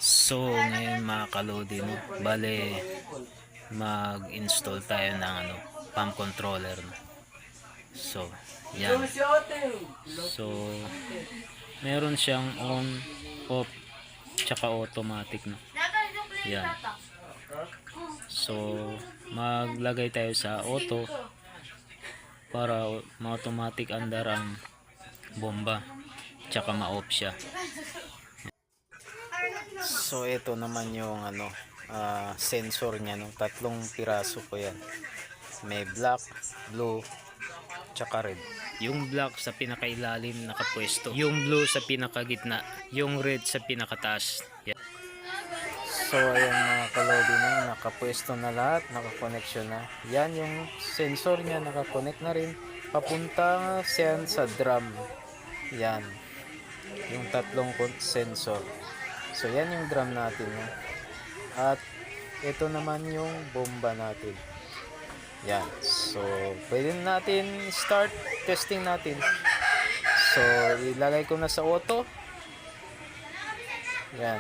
So ngayon mga kalodi, no, bale mag-install tayo ng pump controller, no. So yan. So meron siyang on, off, tsaka automatic, no. Yan. So maglagay tayo sa auto para ma-automatic andar ang bomba tsaka ma-off siya. So ito naman yung sensor niya, no. Tatlong piraso po yan. May black, blue, tsaka red. Yung black sa pinakailalim nakapwesto. Yung blue sa pinakagitna. Yung red sa pinakataas. Yan. So ayan mga kalodi, na nakapwesto na lahat, nakakoneksyon na. Yan yung sensor niya, nakakonect na rin. Papunta siya sa drum. Yan. Yung tatlong sensor. So yan yung drum natin, no? At ito naman yung bomba natin. Yan. So pwede natin start testing natin. So ilagay ko na sa auto. Yan.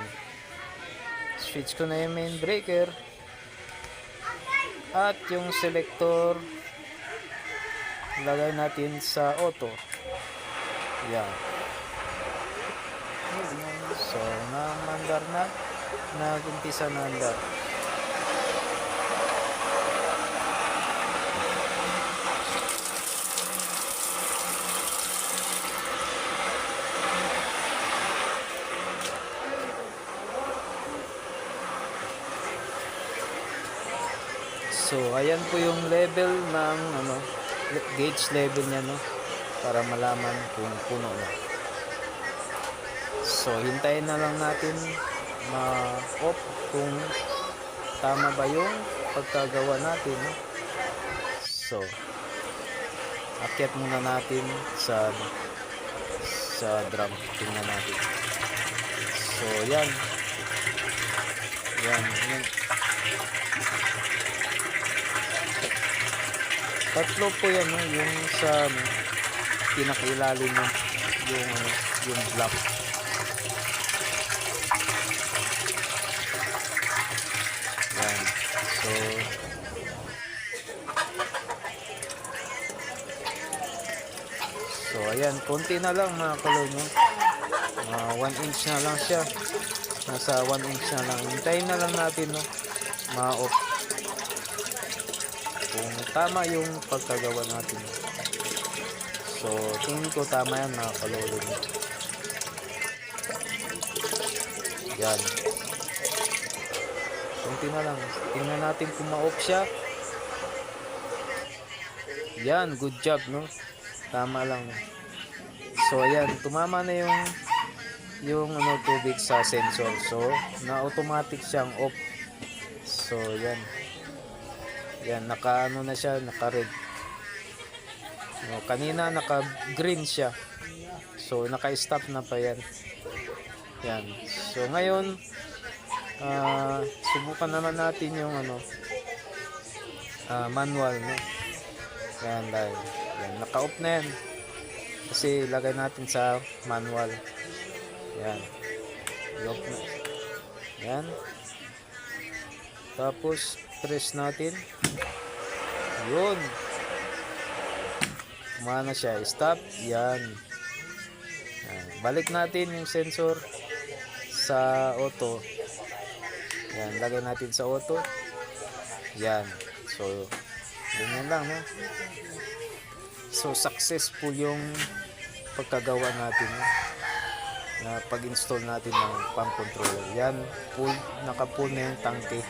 Switch ko na yung main breaker. At yung selector ilagay natin sa auto. Yan. So namandar na, nagumpisa na andar. So ayan po yung level ng gauge level niya, no, para malaman kung puno na. So hintayin na lang natin ma-off kung tama ba yung pagkagawa natin, no? So akyat muna natin sa drum, tingnan natin. So yan. Tatlo po yan, no? Yung sa pinakailalim mo, yung black. Yan. So ayan, konti na lang mga kalod, no? 1 inch na lang siya. Nasa 1 inch na lang. Hintayin na lang natin, no, ma-off kung tama yung pagkagawa natin. So tingin ko tama yan mga kalolo. Yan. Kunti na lang. Tingnan natin kung ma-off siya. Yan, good job, no? Tama lang. So ayan, tumama na yung tubig sa sensor. So na automatic siyang off. So yan. Yan, naka na siya, naka red. No, kanina naka green siya. So naka stop na pa yan. Yan. So ngayon subukan naman natin yung manual, no. Yan, dahil yan, naka off na yan. Kasi lagay natin sa manual. Yan. I-off na. Yan. Tapos press natin. Yun. Kumana siya. Stop. Yan. Yan. Balik natin yung sensor sa auto. Yan. Lagay natin sa auto. Yan. So ganyan lang, no? So successful yung pagkagawa natin, no, na pag-install natin ng pump controller. Yan, naka-full na yung tangke.